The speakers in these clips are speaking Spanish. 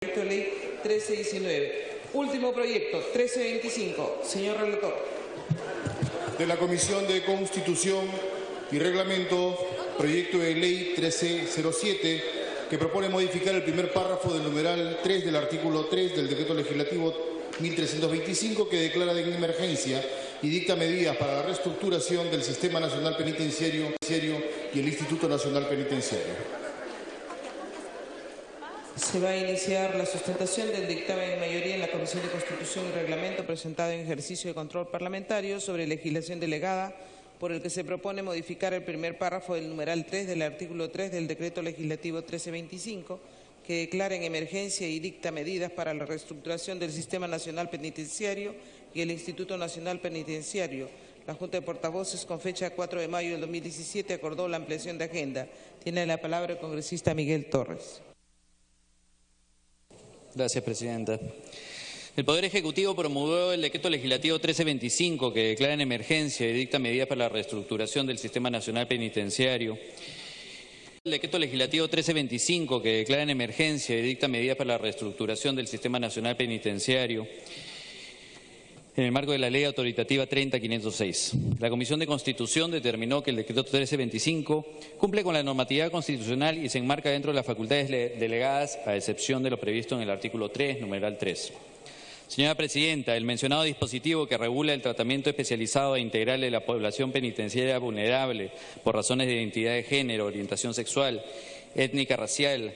Proyecto de ley 1319. Último proyecto, 1325. Señor relator. De la Comisión de Constitución y Reglamento, proyecto de ley 1307, que propone modificar el primer párrafo del numeral 3 del artículo 3 del Decreto Legislativo 1325, que declara de emergencia y dicta medidas para la reestructuración del Sistema Nacional Penitenciario y el Instituto Nacional Penitenciario. Se va a iniciar la sustentación del dictamen de mayoría en la Comisión de Constitución y Reglamento presentado en ejercicio de control parlamentario sobre legislación delegada, por el que se propone modificar el primer párrafo del numeral 3 del artículo 3 del Decreto Legislativo 1325, que declara en emergencia y dicta medidas para la reestructuración del Sistema Nacional Penitenciario y el Instituto Nacional Penitenciario. La Junta de Portavoces, con fecha 4 de mayo del 2017, acordó la ampliación de agenda. Tiene la palabra el congresista Miguel Torres. Gracias, Presidenta. El Poder Ejecutivo promulgó el Decreto Legislativo 1325, que declara en emergencia y dicta medidas para la reestructuración del Sistema Nacional Penitenciario. El Decreto Legislativo 1325, que declara en emergencia y dicta medidas para la reestructuración del Sistema Nacional Penitenciario, en el marco de la Ley Autoritativa 30506. La Comisión de Constitución determinó que el Decreto 1325 cumple con la normatividad constitucional y se enmarca dentro de las facultades delegadas, a excepción de lo previsto en el artículo 3, numeral 3. Señora Presidenta, el mencionado dispositivo que regula el tratamiento especializado e integral de la población penitenciaria vulnerable por razones de identidad de género, orientación sexual, étnica, racial,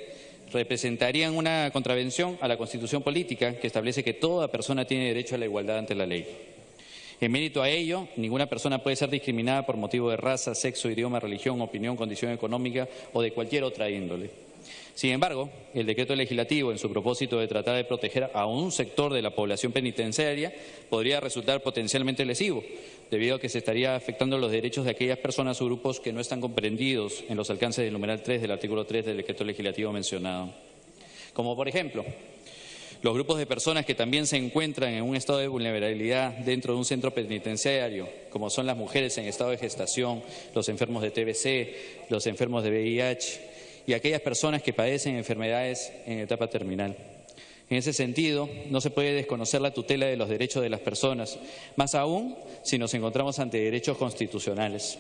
representarían una contravención a la Constitución política, que establece que toda persona tiene derecho a la igualdad ante la ley. En mérito a ello, ninguna persona puede ser discriminada por motivo de raza, sexo, idioma, religión, opinión, condición económica o de cualquier otra índole. Sin embargo, el decreto legislativo, en su propósito de tratar de proteger a un sector de la población penitenciaria, podría resultar potencialmente lesivo, debido a que se estaría afectando los derechos de aquellas personas o grupos que no están comprendidos en los alcances del numeral 3 del artículo 3 del decreto legislativo mencionado. Como por ejemplo, los grupos de personas que también se encuentran en un estado de vulnerabilidad dentro de un centro penitenciario, como son las mujeres en estado de gestación, los enfermos de TBC, los enfermos de VIH y aquellas personas que padecen enfermedades en etapa terminal. En ese sentido, no se puede desconocer la tutela de los derechos de las personas, más aún si nos encontramos ante derechos constitucionales.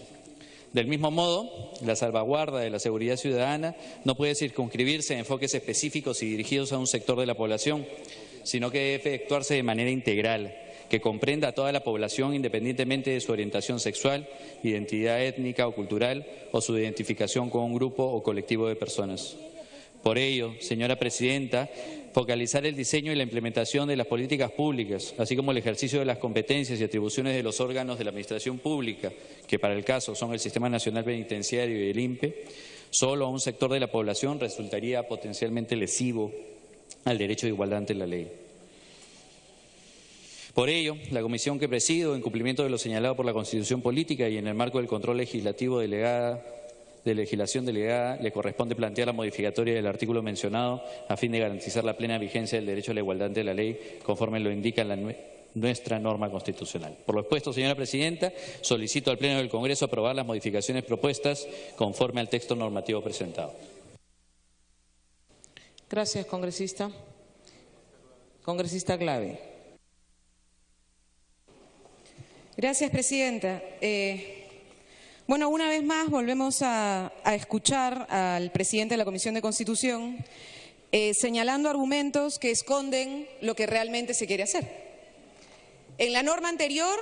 Del mismo modo, la salvaguarda de la seguridad ciudadana no puede circunscribirse a enfoques específicos y dirigidos a un sector de la población, sino que debe efectuarse de manera integral, que comprenda a toda la población independientemente de su orientación sexual, identidad étnica o cultural o su identificación con un grupo o colectivo de personas. Por ello, señora Presidenta, focalizar el diseño y la implementación de las políticas públicas, así como el ejercicio de las competencias y atribuciones de los órganos de la Administración Pública, que para el caso son el Sistema Nacional Penitenciario y el INPE, solo a un sector de la población resultaría potencialmente lesivo al derecho de igualdad ante la ley. Por ello, la comisión que presido, en cumplimiento de lo señalado por la Constitución Política y en el marco del control legislativo de legislación delegada, le corresponde plantear la modificatoria del artículo mencionado a fin de garantizar la plena vigencia del derecho a la igualdad ante la ley, conforme lo indica nuestra norma constitucional. Por lo expuesto, señora Presidenta, solicito al Pleno del Congreso aprobar las modificaciones propuestas conforme al texto normativo presentado. Gracias, congresista. Congresista Glave. Gracias, Presidenta. Bueno, una vez más volvemos a escuchar al presidente de la Comisión de Constitución señalando argumentos que esconden lo que realmente se quiere hacer. En la norma anterior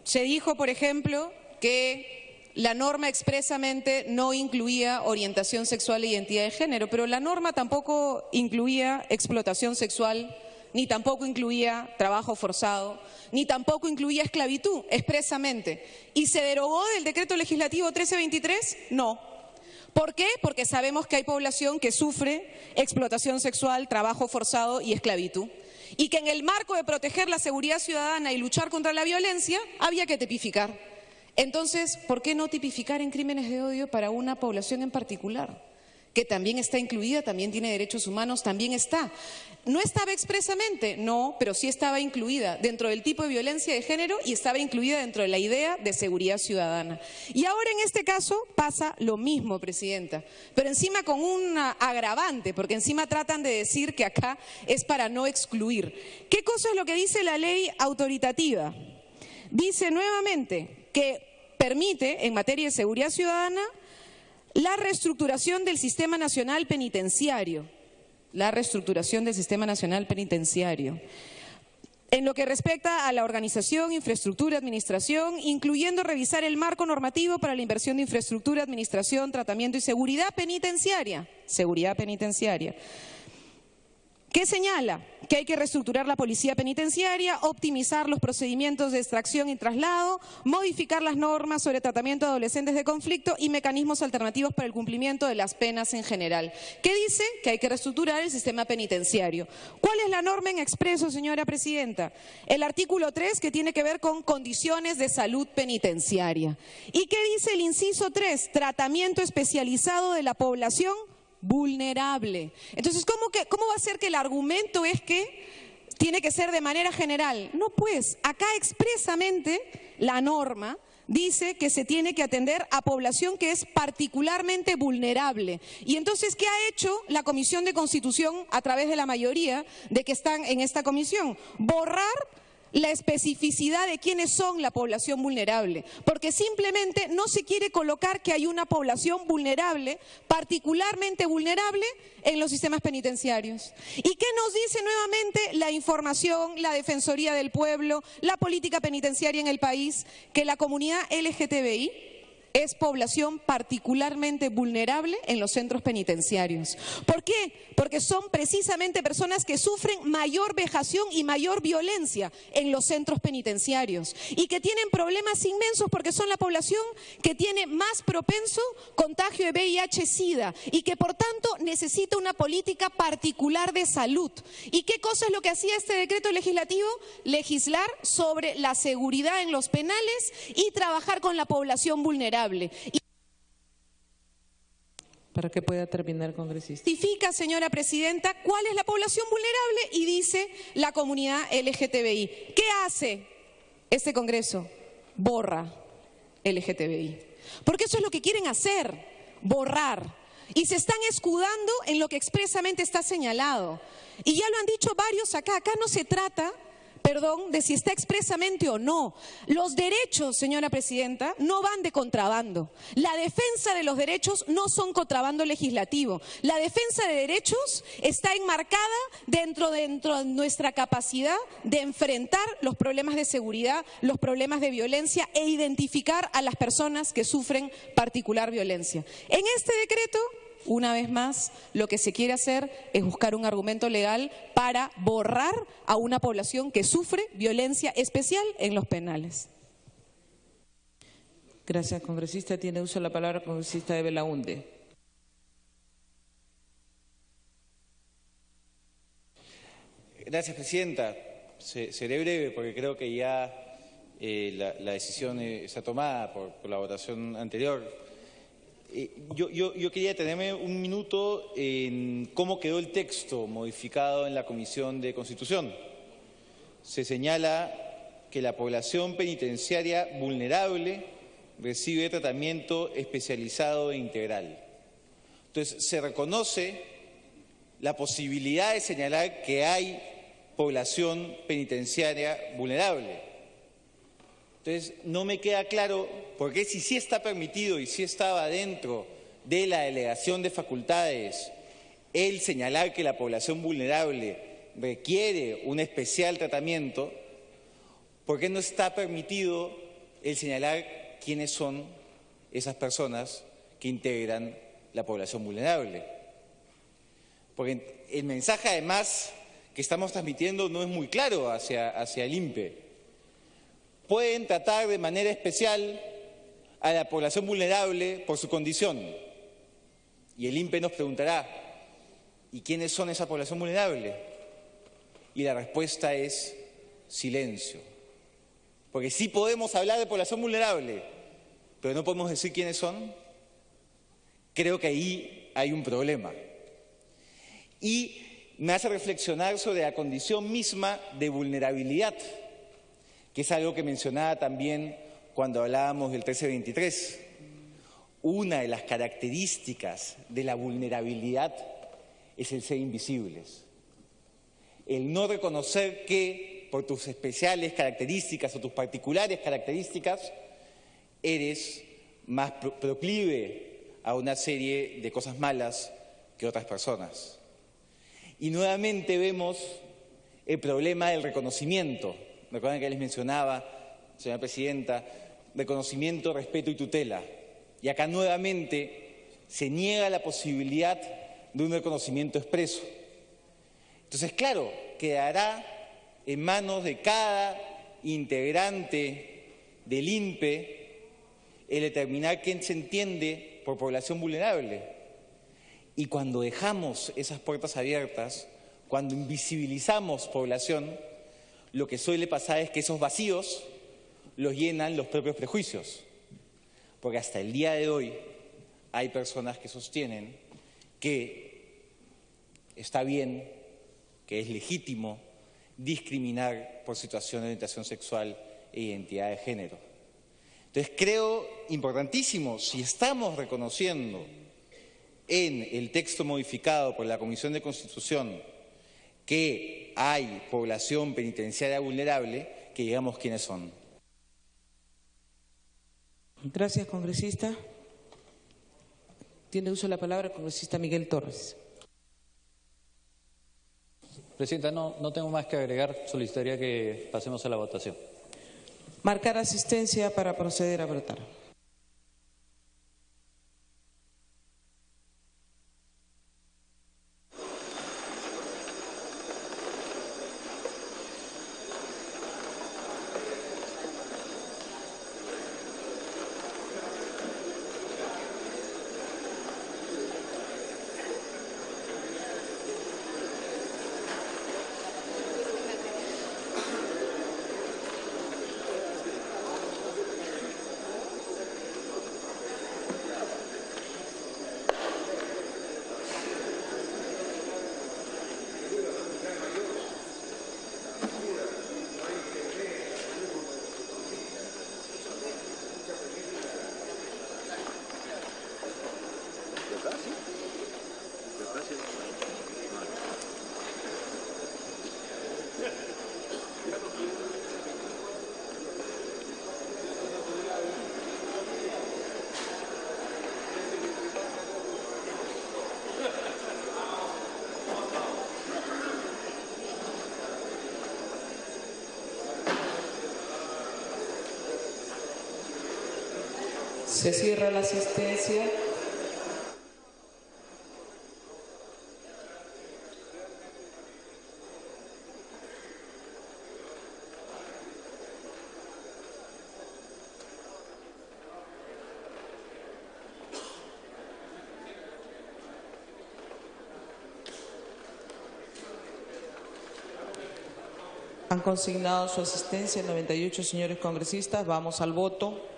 se dijo, por ejemplo, que la norma expresamente no incluía orientación sexual e identidad de género, pero la norma tampoco incluía explotación sexual, ni tampoco incluía trabajo forzado, ni tampoco incluía esclavitud expresamente. ¿Y se derogó del decreto legislativo 1323? No. ¿Por qué? Porque sabemos que hay población que sufre explotación sexual, trabajo forzado y esclavitud. Y que en el marco de proteger la seguridad ciudadana y luchar contra la violencia, había que tipificar. Entonces, ¿por qué no tipificar en crímenes de odio para una población en particular? Que también está incluida, también tiene derechos humanos, también está. ¿No estaba expresamente? No, pero sí estaba incluida dentro del tipo de violencia de género y estaba incluida dentro de la idea de seguridad ciudadana. Y ahora en este caso pasa lo mismo, Presidenta, pero encima con un agravante, porque encima tratan de decir que acá es para no excluir. ¿Qué cosa es lo que dice la ley autoritativa? Dice nuevamente que permite, en materia de seguridad ciudadana, la reestructuración del Sistema Nacional Penitenciario. La reestructuración del Sistema Nacional Penitenciario. En lo que respecta a la organización, infraestructura, administración, incluyendo revisar el marco normativo para la inversión de infraestructura, administración, tratamiento y seguridad penitenciaria. Seguridad penitenciaria. ¿Qué señala? Que hay que reestructurar la policía penitenciaria, optimizar los procedimientos de extracción y traslado, modificar las normas sobre tratamiento de adolescentes de conflicto y mecanismos alternativos para el cumplimiento de las penas en general. ¿Qué dice? Que hay que reestructurar el sistema penitenciario. ¿Cuál es la norma en expreso, señora Presidenta? El artículo 3, que tiene que ver con condiciones de salud penitenciaria. ¿Y qué dice el inciso 3? Tratamiento especializado de la población vulnerable. Entonces, ¿cómo va a ser que el argumento es que tiene que ser de manera general? No, pues, acá expresamente la norma dice que se tiene que atender a población que es particularmente vulnerable. Y entonces, ¿qué ha hecho la Comisión de Constitución a través de la mayoría de que están en esta comisión? Borrar la especificidad de quiénes son la población vulnerable, porque simplemente no se quiere colocar que hay una población vulnerable, particularmente vulnerable, en los sistemas penitenciarios. ¿Y qué nos dice nuevamente la información, la Defensoría del Pueblo, la política penitenciaria en el país? Que la comunidad LGTBI es población particularmente vulnerable en los centros penitenciarios. ¿Por qué? Porque son precisamente personas que sufren mayor vejación y mayor violencia en los centros penitenciarios y que tienen problemas inmensos porque son la población que tiene más propenso contagio de VIH-Sida y que por tanto necesita una política particular de salud. ¿Y qué cosa es lo que hacía este decreto legislativo? Legislar sobre la seguridad en los penales y trabajar con la población vulnerable. Para que pueda terminar, congresista. Justifica, señora Presidenta, cuál es la población vulnerable y dice la comunidad LGTBI. ¿Qué hace este Congreso? Borra LGTBI. Porque eso es lo que quieren hacer, borrar. Y se están escudando en lo que expresamente está señalado. Y ya lo han dicho varios acá. Acá no se trata, de si está expresamente o no. Los derechos, señora Presidenta, no van de contrabando. La defensa de los derechos no son contrabando legislativo. La defensa de derechos está enmarcada dentro de nuestra capacidad de enfrentar los problemas de seguridad, los problemas de violencia e identificar a las personas que sufren particular violencia. En este decreto, una vez más, lo que se quiere hacer es buscar un argumento legal para borrar a una población que sufre violencia especial en los penales. Gracias, congresista. Tiene uso de la palabra el congresista de Belaunde. Gracias, presidenta. Seré breve porque creo que ya la decisión está tomada por la votación anterior. Yo quería detenerme un minuto en cómo quedó el texto modificado en la Comisión de Constitución. Se señala que la población penitenciaria vulnerable recibe tratamiento especializado e integral. Entonces, se reconoce la posibilidad de señalar que hay población penitenciaria vulnerable. Entonces, no me queda claro por qué si sí está permitido y sí estaba dentro de la delegación de facultades el señalar que la población vulnerable requiere un especial tratamiento, ¿por qué no está permitido el señalar quiénes son esas personas que integran la población vulnerable? Porque el mensaje, además, que estamos transmitiendo no es muy claro hacia el INPE. Pueden tratar de manera especial a la población vulnerable por su condición. Y el INPE nos preguntará, ¿y quiénes son esa población vulnerable? Y la respuesta es silencio. Porque sí podemos hablar de población vulnerable, pero no podemos decir quiénes son. Creo que ahí hay un problema. Y me hace reflexionar sobre la condición misma de vulnerabilidad, que es algo que mencionaba también cuando hablábamos del 1323. Una de las características de la vulnerabilidad es el ser invisibles. El no reconocer que por tus especiales características o tus particulares características eres más proclive a una serie de cosas malas que otras personas. Y nuevamente vemos el problema del reconocimiento. Recuerden que les mencionaba, señora presidenta, reconocimiento, respeto y tutela. Y acá nuevamente se niega la posibilidad de un reconocimiento expreso. Entonces, claro, quedará en manos de cada integrante del INPE el determinar quién se entiende por población vulnerable. Y cuando dejamos esas puertas abiertas, cuando invisibilizamos población, lo que suele pasar es que esos vacíos los llenan los propios prejuicios. Porque hasta el día de hoy hay personas que sostienen que está bien, que es legítimo discriminar por situación de orientación sexual e identidad de género. Entonces creo importantísimo, si estamos reconociendo en el texto modificado por la Comisión de Constitución que hay población penitenciaria vulnerable, que digamos quiénes son. Gracias, congresista. Tiene uso de la palabra el congresista Miguel Torres. Presidenta, no tengo más que agregar. Solicitaría que pasemos a la votación. Marcar asistencia para proceder a votar. Se cierra la asistencia. Han consignado su asistencia 98 señores congresistas. Vamos al voto.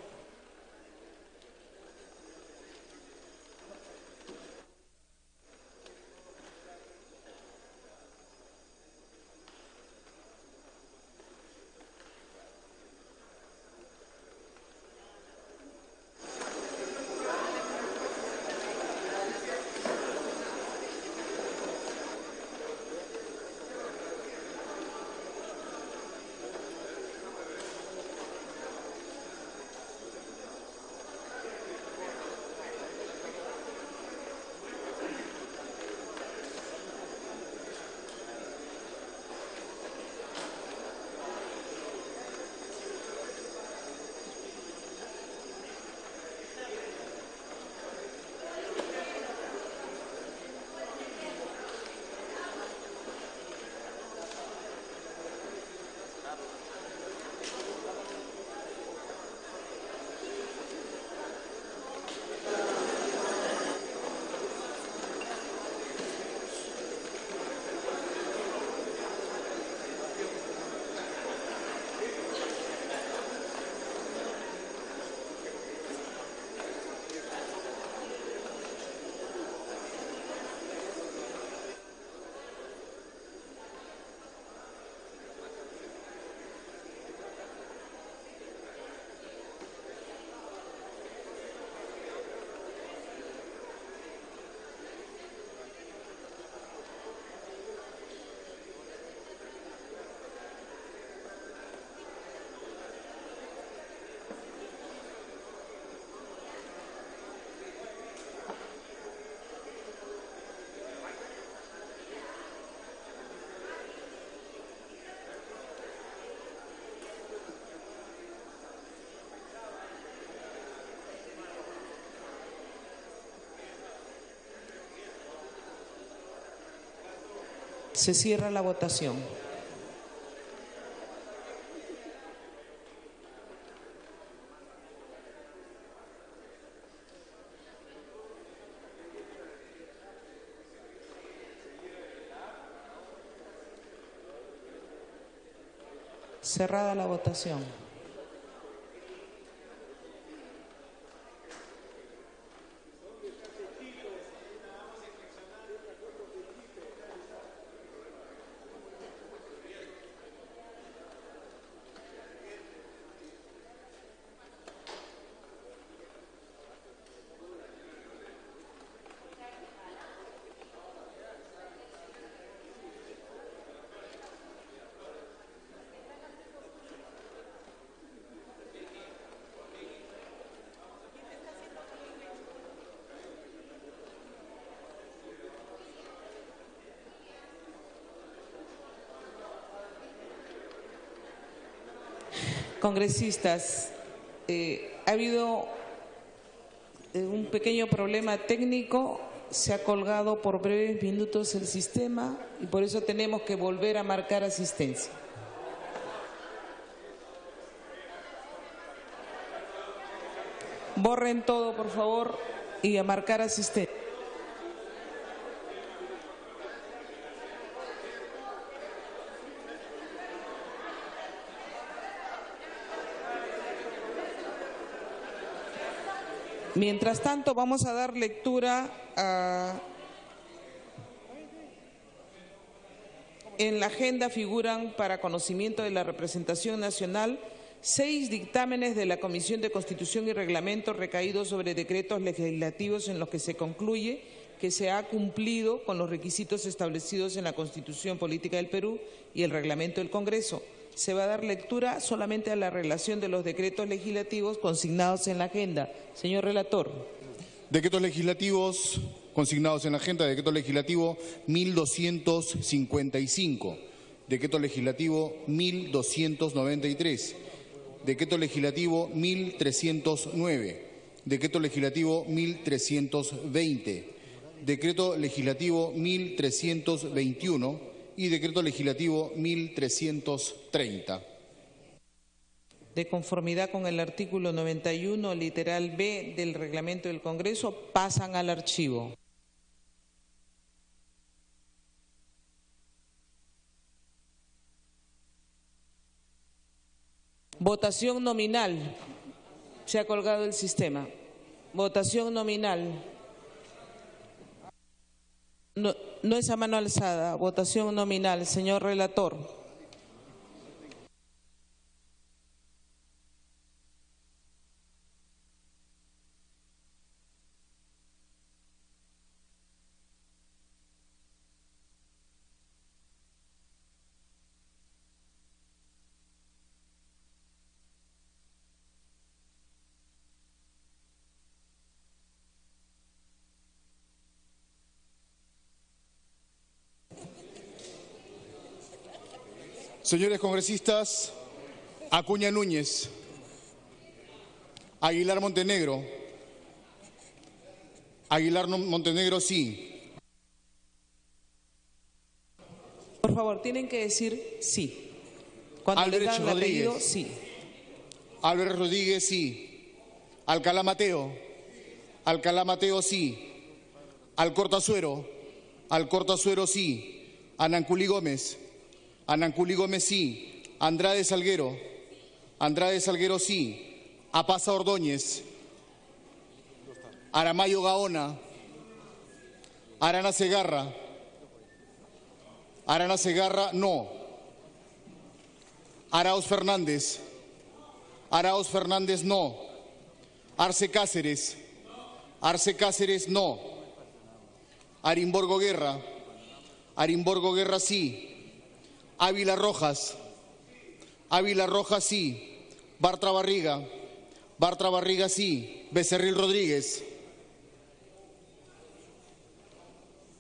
Se cierra la votación. Cerrada la votación. Congresistas, ha habido un pequeño problema técnico, se ha colgado por breves minutos el sistema y por eso tenemos que volver a marcar asistencia. Borren todo, por favor, y a marcar asistencia. Mientras tanto, vamos a dar lectura en la agenda figuran para conocimiento de la representación nacional 6 dictámenes de la Comisión de Constitución y Reglamento recaídos sobre decretos legislativos en los que se concluye que se ha cumplido con los requisitos establecidos en la Constitución Política del Perú y el Reglamento del Congreso. Se va a dar lectura solamente a la relación de los decretos legislativos consignados en la agenda. Señor relator. Decretos legislativos consignados en la agenda. Decreto legislativo 1255. Decreto legislativo 1293. Decreto legislativo 1309. Decreto legislativo 1320. Decreto legislativo 1321. Y decreto legislativo 1330. De conformidad con el artículo 91, literal B del reglamento del Congreso, pasan al archivo. Votación nominal. Se ha colgado el sistema. Votación nominal. No es a mano alzada. Votación nominal. Señor relator. Señores congresistas, Acuña Núñez, Aguilar Montenegro, Aguilar Montenegro sí. Por favor, tienen que decir sí. Cuando Álvarez les dan el Rodríguez. apellido, sí. Álvarez Rodríguez sí. Alcalá Mateo, Alcalá Mateo sí. Alcortazuero, Alcortazuero sí. Ananculi Gómez, Ananculi Gómez sí. Andrade Salguero, Andrade Salguero sí. Apaza Ordóñez, Aramayo Gaona, Arana Segarra, Arana Segarra no. Arauz Fernández, Arauz Fernández no. Arce Cáceres, Arce Cáceres no. Arimborgo Guerra, Arimborgo Guerra sí. Ávila Rojas, Ávila Rojas sí. Bartra Barriga, Bartra Barriga sí. Becerril Rodríguez,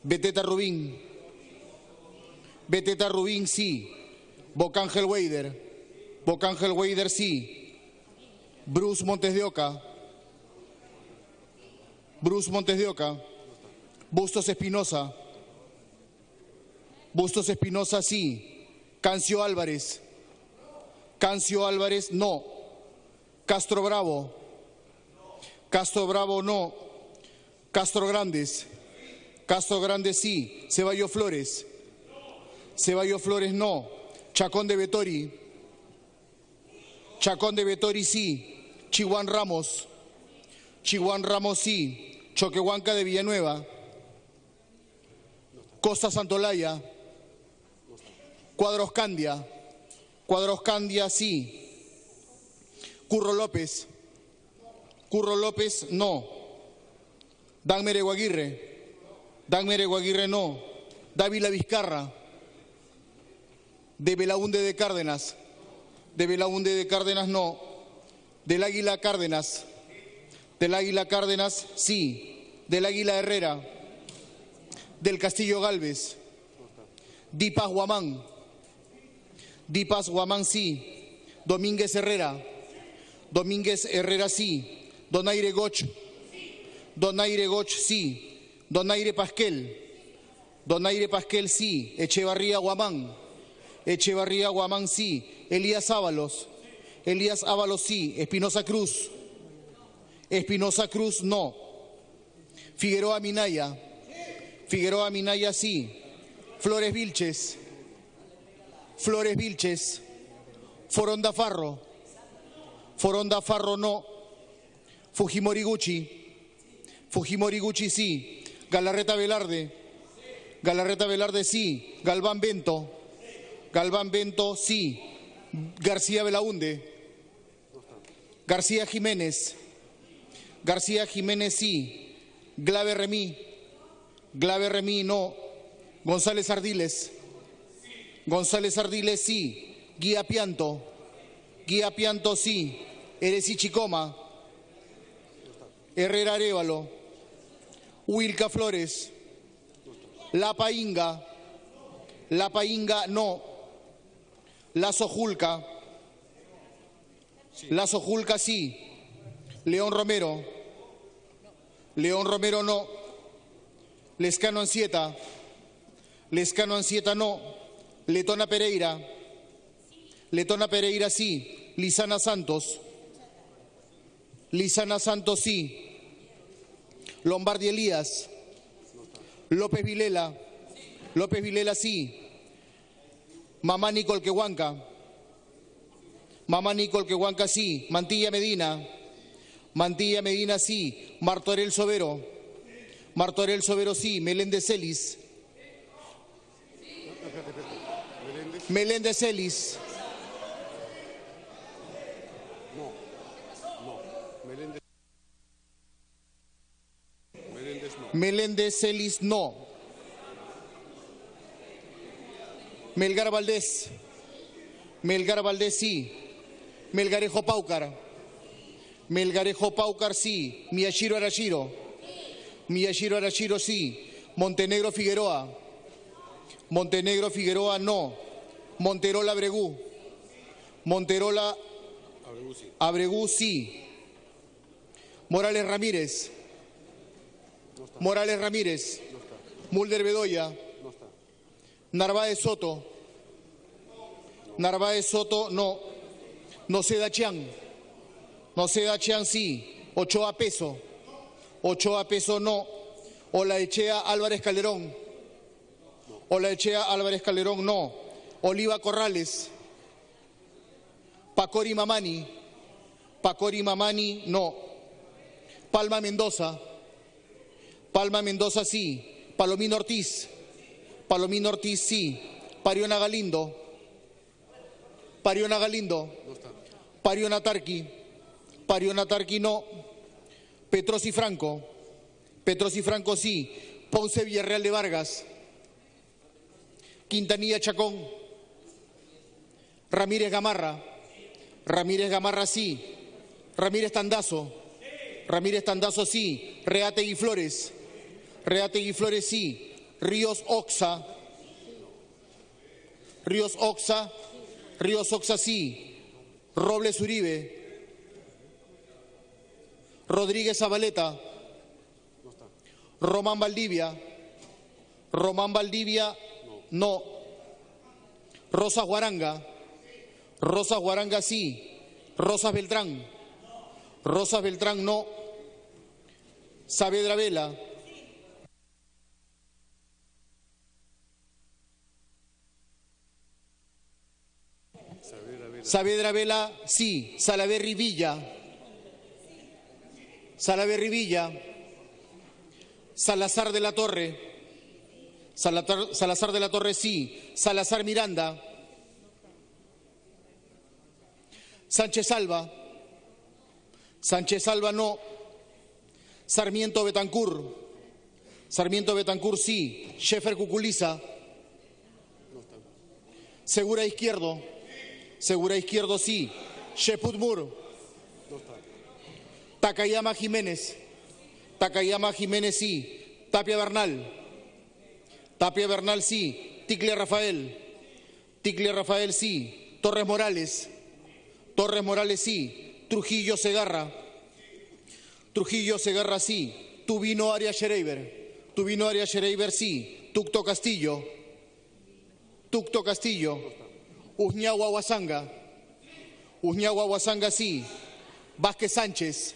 Beteta Rubín, Beteta Rubín sí. Bocángel Weider, Bocángel Weider sí. Bruce Montes de Oca, Bruce Montes de Oca. Bustos Espinosa, Bustos Espinosa, sí. Cancio Álvarez. Cancio Álvarez, no. Castro Bravo. Castro Bravo, no. Castro Grandes. Castro Grandes, sí. Ceballos Flores. Ceballos Flores, no. Chacón de Vettori. Chacón de Vettori, sí. Chihuán Ramos. Chihuán Ramos, sí. Choquehuanca de Villanueva. Costa Santolaya. Cuadros Candia. Cuadros Candia, sí. Curro López. Curro López, no. Dagmere Guaguirre. Dagmere Guaguirre, no. Dávila Vizcarra. De Belaúnde de Cárdenas. De Belaúnde de Cárdenas, no. Del Águila Cárdenas. Del Águila Cárdenas, sí. Del Águila Herrera. Del Castillo Galvez. Dipas Guamán. Dipas Guamán, sí. Domínguez Herrera. Domínguez Herrera, sí. Donaire Goch. Donaire Goch, sí. Donaire Pasquel. Donaire Pasquel, sí. Echevarría Guamán. Echevarría Guamán, sí. Elías Ábalos. Elías Ábalos, sí. Espinosa Cruz. Espinosa Cruz, no. Figueroa Minaya. Figueroa Minaya, sí. Flores Vilches. Flores Vilches. Foronda Farro. Foronda Farro, no. Fujimori Gucci. Fujimori Gucci, sí. Galarreta Velarde. Galarreta Velarde, sí. Galván Bento. Galván Bento, sí. García Belaúnde. García Jiménez. García Jiménez, sí. Glave Remí. Glave Remí, no. González Ardiles. González Ardiles, sí. Guía Pianto. Guía Pianto, sí. Eresi Chicoma. Herrera Arévalo. Wilca Flores. Lapa Inga. Lapa Inga, no. Lazo Julca. Lazo Julca, sí. León Romero. León Romero, no. Lescano Ancieta. Lescano Ancieta, no. Letona Pereira. Letona Pereira, sí. Lisana Santos. Lisana Santos, sí. Lombardi Elías. López Vilela. López Vilela, sí. Mamá Nicol Quehuanca. Mamá Nicol Quehuanca, sí. Mantilla Medina. Mantilla Medina, sí. Martorell Sobero. Martorell Sobero, sí. Meléndez Celis. Meléndez Celis. Meléndez Celis, no. Melgar Valdés. Melgar Valdés, sí. Melgarejo Paucar. Melgarejo Paucar, sí. Miyashiro Arashiro. Miyashiro Arashiro, sí. Montenegro Figueroa. Montenegro Figueroa, no. Monterola Abregú. Monterola Abregú, sí. Morales Ramírez. Morales Ramírez. Mulder Bedoya. Narváez Soto. Narváez Soto, no. Noceda Chián. Noceda Chián, sí. Ochoa Peso. Ochoa Peso, no. Olaechea Álvarez Calderón. Olaechea Álvarez Calderón, no. Oliva Corrales. Pacori Mamani. Pacori Mamani, no. Palma Mendoza. Palma Mendoza, sí. Palomino Ortiz. Palomino Ortiz, sí. Pariona Galindo. Pariona Galindo. Pariona Tarqui. Pariona Tarqui, no. Petrosi Franco. Petrosi Franco, sí. Ponce Villarreal de Vargas. Quintanilla Chacón. Ramírez Gamarra. Ramírez Gamarra, sí. Ramírez Tandazo. Ramírez Tandazo, sí. Reategui Flores. Reategui Flores, sí. Ríos Oxa. Ríos Oxa. Ríos Oxa, sí. Robles Uribe. Rodríguez Zabaleta. Román Valdivia. Román Valdivia, no. Rosas Guaranga. Rosas Guaranga sí. Rosas Beltrán. Rosas Beltrán no. Saavedra Vela. Saavedra Vela sí. Salaverry Villa. Salaverry Villa. Salazar de la Torre. Salazar de la Torre sí. Salazar Miranda. Sánchez Alba. Sánchez Alba no. Sarmiento Betancur. Sarmiento Betancur sí. Sheffer Cuculiza. Segura Izquierdo. Segura Izquierdo sí. Sheput Mur. Takayama Jiménez. Takayama Jiménez sí. Tapia Bernal. Tapia Bernal sí. Ticle Rafael. Ticle Rafael sí. Torres Morales. Torres Morales sí. Trujillo Segarra. Trujillo Segarra sí. Tubino Arias Schreiber. Tubino Arias Schreiber sí. Tucto Castillo. Tucto Castillo. Uñagua Huasanga. Uñagua Huasanga sí. Vázquez Sánchez.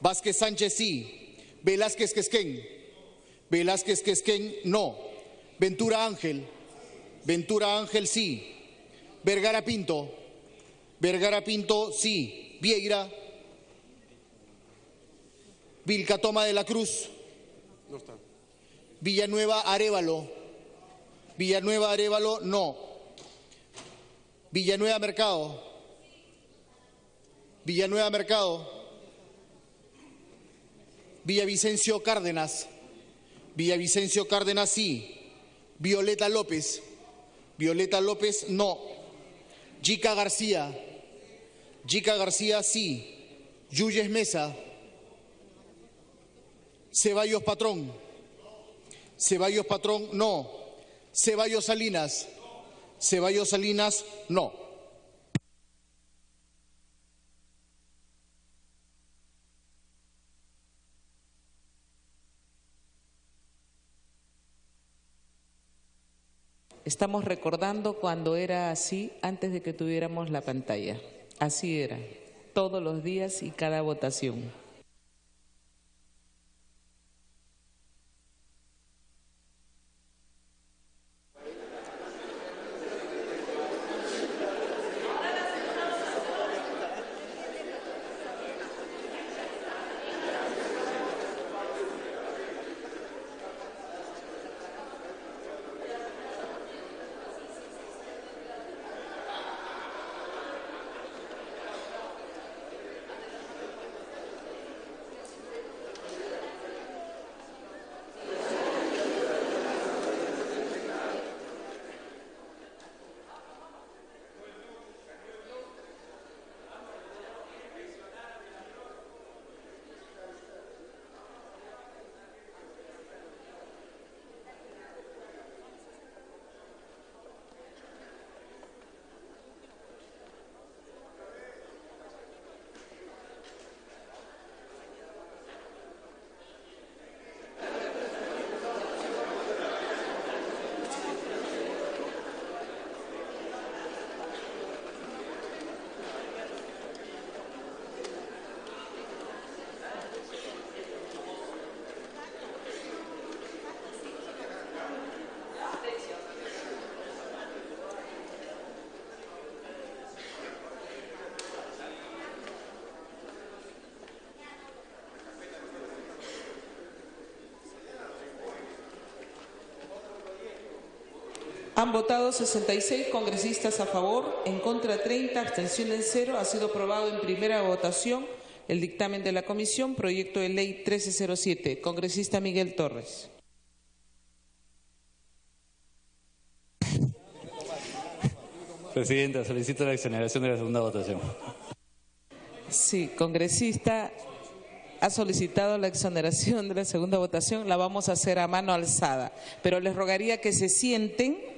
Vázquez Sánchez sí. Velázquez Quesquén. Velázquez Quesquén no. Ventura Ángel. Ventura Ángel sí. Vergara Pinto. Vergara Pinto sí. Vieira. Vilcatoma de la Cruz. No está. Villanueva Arévalo. Villanueva Arévalo no. Villanueva Mercado. Villanueva Mercado. Villavicencio Cárdenas. Villavicencio Cárdenas sí. Violeta López. Violeta López no. Jica García. Jica García sí. Yuyes Mesa. Ceballos Patrón. Ceballos Patrón no. Ceballos Salinas. Ceballos Salinas no. Estamos recordando cuando era así antes de que tuviéramos la pantalla. Así era, todos los días y cada votación. Han votado 66 congresistas a favor, en contra 30, abstenciones 0. Ha sido aprobado en primera votación el dictamen de la comisión, proyecto de ley 1307. Congresista Miguel Torres. Presidenta, solicito la exoneración de la segunda votación. Sí, congresista ha solicitado la exoneración de la segunda votación. La vamos a hacer a mano alzada, pero les rogaría que se sienten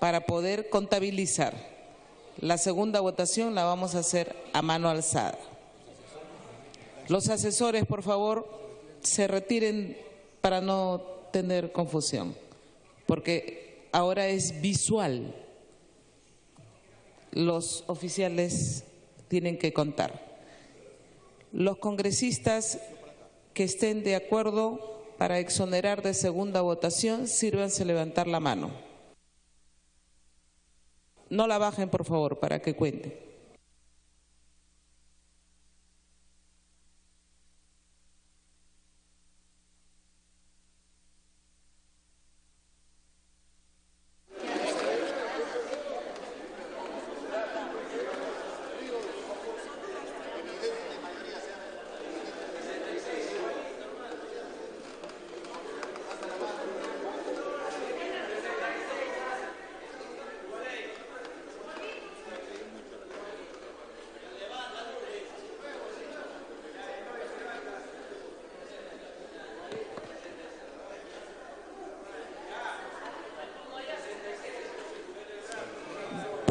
para poder contabilizar. La segunda votación la vamos a hacer a mano alzada. Los asesores, por favor, se retiren para no tener confusión, porque ahora es visual. Los oficiales tienen que contar. Los congresistas que estén de acuerdo para exonerar de segunda votación, sírvanse levantar la mano. No la bajen, por favor, para que cuente.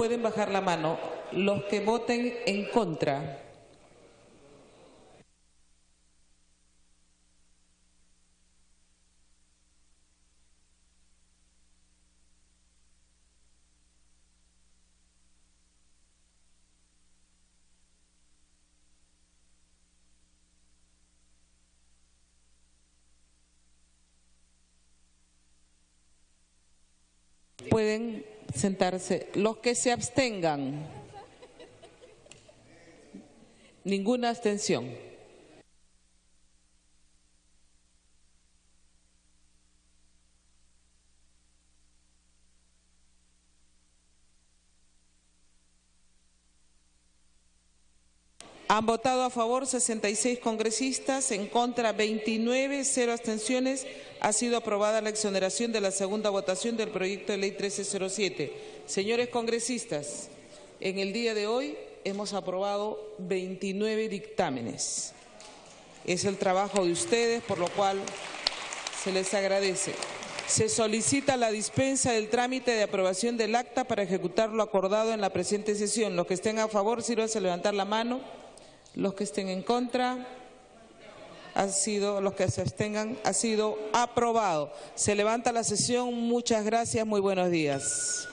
Pueden bajar la mano los que voten en contra. Pueden sentarse. Los que se abstengan. Ninguna abstención. Han votado a favor 66 congresistas, en contra 29, 0 abstenciones. Ha sido aprobada la exoneración de la segunda votación del proyecto de ley 1307. Señores congresistas, en el día de hoy hemos aprobado 29 dictámenes. Es el trabajo de ustedes, por lo cual se les agradece. Se solicita la dispensa del trámite de aprobación del acta para ejecutar lo acordado en la presente sesión. Los que estén a favor, sírvanse a levantar la mano. Los que estén en contra, los que se abstengan, ha sido aprobado. Se levanta la sesión. Muchas gracias. Muy buenos días.